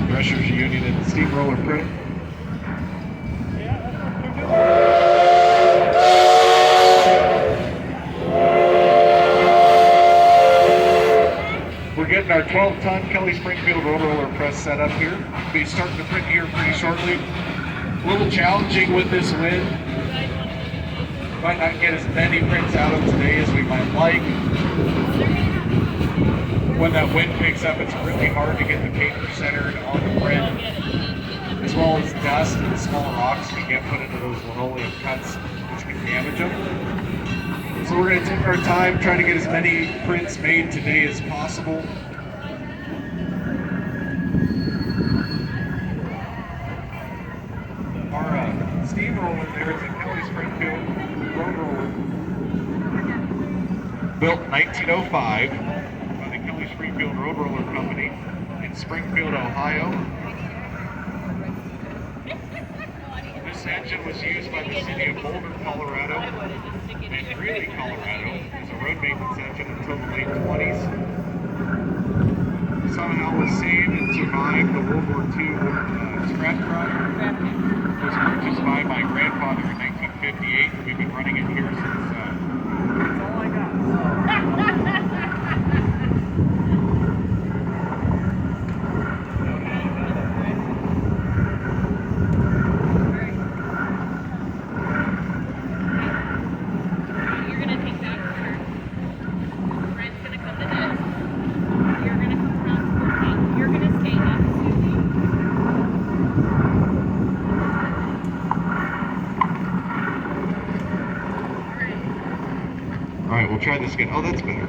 Threshers Union and Steamroller Print. We're getting our 12-ton Kelly Springfield roller press set up here. We'll be starting to print here pretty shortly. A little challenging with this wind. Might not get as many prints out of today as we might like. When that wind picks up, it's really hard to get the paper centered on the print, as well as dust and small rocks can get put into those linoleum cuts, which can damage them. So we're going to take our time trying to get as many prints made today as possible. Our steamroller there is a Kelly Springfield road roller, built in 1905 by the Kelly Springfield Road Roller Company in Springfield, Ohio. This engine was used by the city of Boulder, Colorado, and Greeley, Colorado, as a road maintenance engine until the late 20s. Somehow was saved and survived the World War II scrap drive. It was purchased by my grandfather in 1958. We've been running it here since. That's all I got. Alright, we'll try this again. Oh, that's better.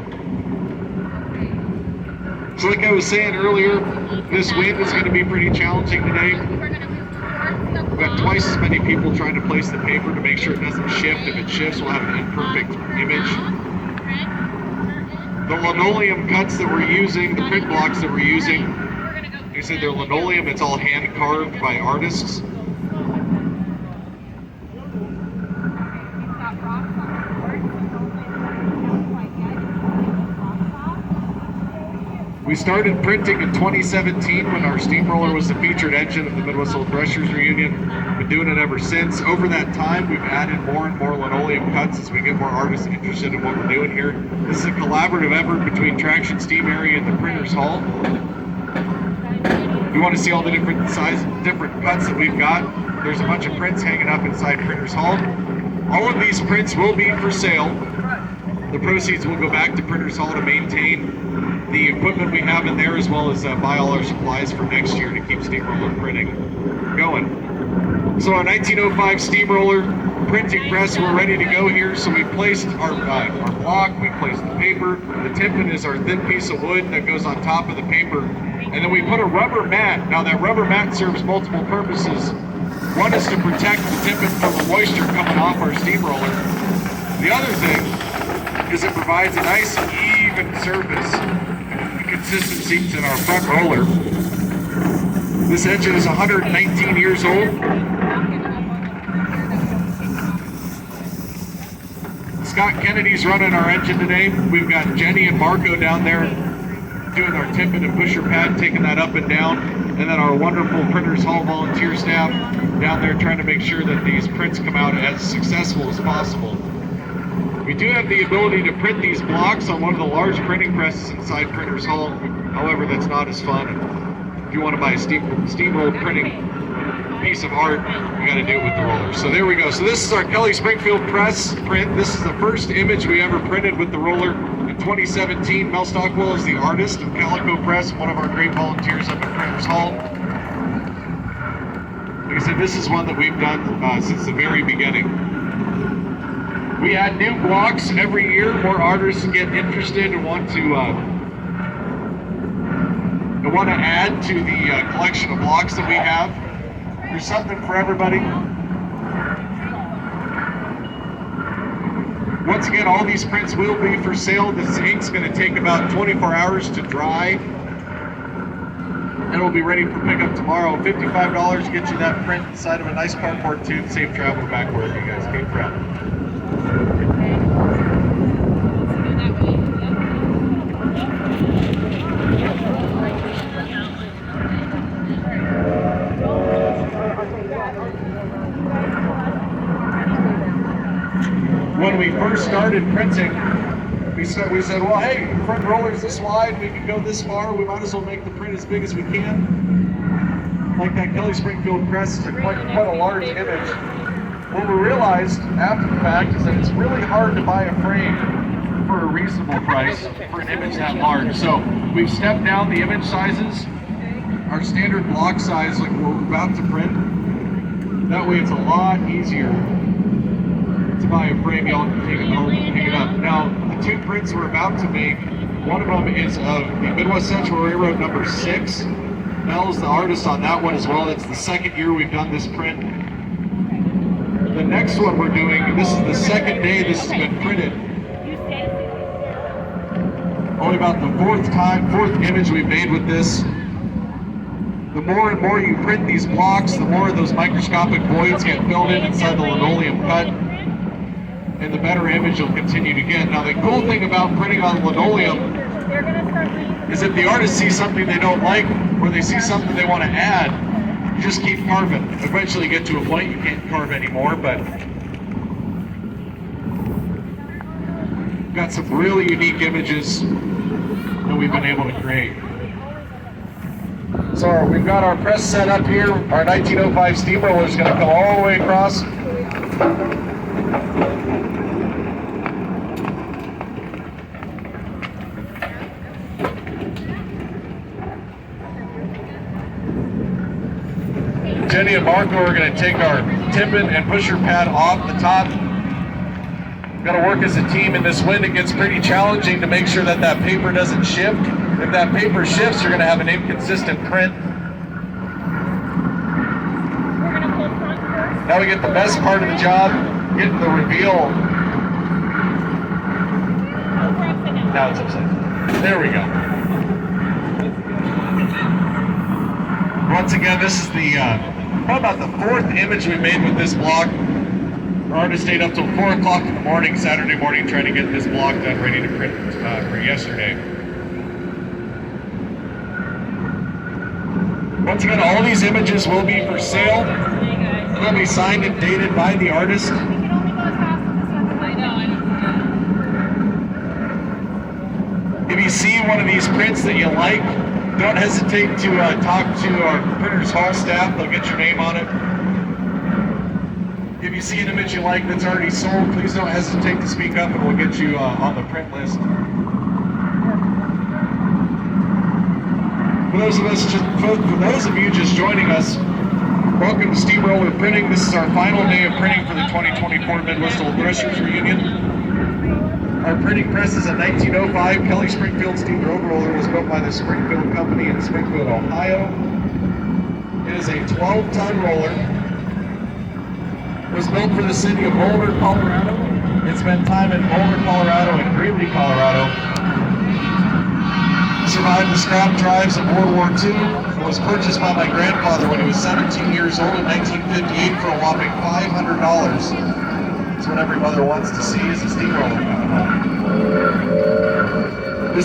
So like I was saying earlier, this wind is going to be pretty challenging today. We've got twice as many people trying to place the paper to make sure it doesn't shift. If it shifts, we'll have an imperfect image. The linoleum cuts that we're using, the print blocks that we're using, like I said, they're linoleum. It's all hand carved by artists. We started printing in 2017 when our steamroller was the featured engine of the Midwest Threshers reunion. Been doing it ever since. Over that time, we've added more and more linoleum cuts as we get more artists interested in what we're doing here. This is a collaborative effort between Traction Steam Area and the Printers Hall. If you want to see all the different cuts that we've got, there's a bunch of prints hanging up inside Printers Hall. All of these prints will be for sale. The proceeds will go back to Printers Hall to maintain the equipment we have in there, as well as buy all our supplies for next year to keep steamroller printing going. So our 1905 steamroller printing press, we're ready to go here. So we placed our block, we placed the paper. The tippet is our thin piece of wood that goes on top of the paper. And then we put a rubber mat. Now that rubber mat serves multiple purposes. One is to protect the tippet from the moisture coming off our steamroller. The other thing is it provides a nice even surface consistency in our front roller. This engine is 119 years old. Scott Kennedy's running our engine today. We've got Jenny and Marco down there doing our tippet and pusher pad, taking that up and down. And then our wonderful Printers Hall volunteer staff down there trying to make sure that these prints come out as successful as possible. We do have the ability to print these blocks on one of the large printing presses inside Printers Hall. However, that's not as fun. If you want to buy a steamroller printing piece of art, you got to do it with the roller. So there we go. So this is our Kelly Springfield press print. This is the first image we ever printed with the roller in 2017. Mel Stockwell is the artist of Calico Press, one of our great volunteers up at Printers Hall. Like I said, this is one that we've done since the very beginning. We add new blocks every year. More artists get interested and want to add to the collection of blocks that we have. There's something for everybody. Once again, all these prints will be for sale. This ink's going to take about 24 hours to dry, and it'll be ready for pickup tomorrow. $55 gets you that print inside of a nice cardboard tube. Safe travel back wherever you guys came from. when we first started printing, we said, well, hey, front roller's this wide, we can go this far, we might as well make the print as big as we can. Like that Kelly Springfield press is quite a large image. What we realized after the fact is that it's really hard to buy a frame for a reasonable price for an image that large. So we've stepped down the image sizes. Our standard block size, like we're about to print, that way it's a lot easier to buy a frame. Y'all can take it home and pick it up. Now, the two prints we're about to make, one of them is of the Midwest Central Railroad number 6. Mel's the artist on that one as well. It's the second year we've done this print. The next one we're doing, this is the second day this has been printed. Only about the fourth image we've made with this. The more and more you print these blocks, the more of those microscopic voids get filled in inside the linoleum cut, and the better image you'll continue to get. Now the cool thing about printing on linoleum is if the artist sees something they don't like, or they see something they want to add, you just keep carving. Eventually you get to a point you can't carve anymore, but we've got some really unique images that we've been able to create. So we've got our press set up here. Our 1905 steamroller is going to come all the way across. Jenny and Marco are going to take our tippet and pusher pad off the top. We've got to work as a team in this wind. It gets pretty challenging to make sure that that paper doesn't shift. If that paper shifts, you're going to have an inconsistent print. We're going to pull front first. Now we get the best part of the job, getting the reveal. Now it's upside down. There we go. Once again, this is the probably about the fourth image we made with this block. Our artist stayed up till 4 o'clock in the morning, Saturday morning, trying to get this block done, ready to print for yesterday. Once again, all these images will be for sale. They'll be signed and dated by the artist. If you see one of these prints that you like, don't hesitate to talk to our Printers Hall staff. They'll get your name on it. If you see an image you like that's already sold, please don't hesitate to speak up and we'll get you on the print list. For those of you just joining us, welcome to Steamroller Printing. This is our final day of printing for the 2024 Midwest Old Threshers reunion. Our printing press is a 1905 Kelly Springfield steam roller. It was built by the Springfield Company in Springfield, Ohio. It is a 12-ton roller. It was built for the city of Boulder, Colorado. It spent time in Boulder, Colorado and Greeley, Colorado. Survived the scrap drives of World War II. It was purchased by my grandfather when he was 17 years old in 1958 for a whopping $500. That's what every mother wants to see is a steamroller coming home.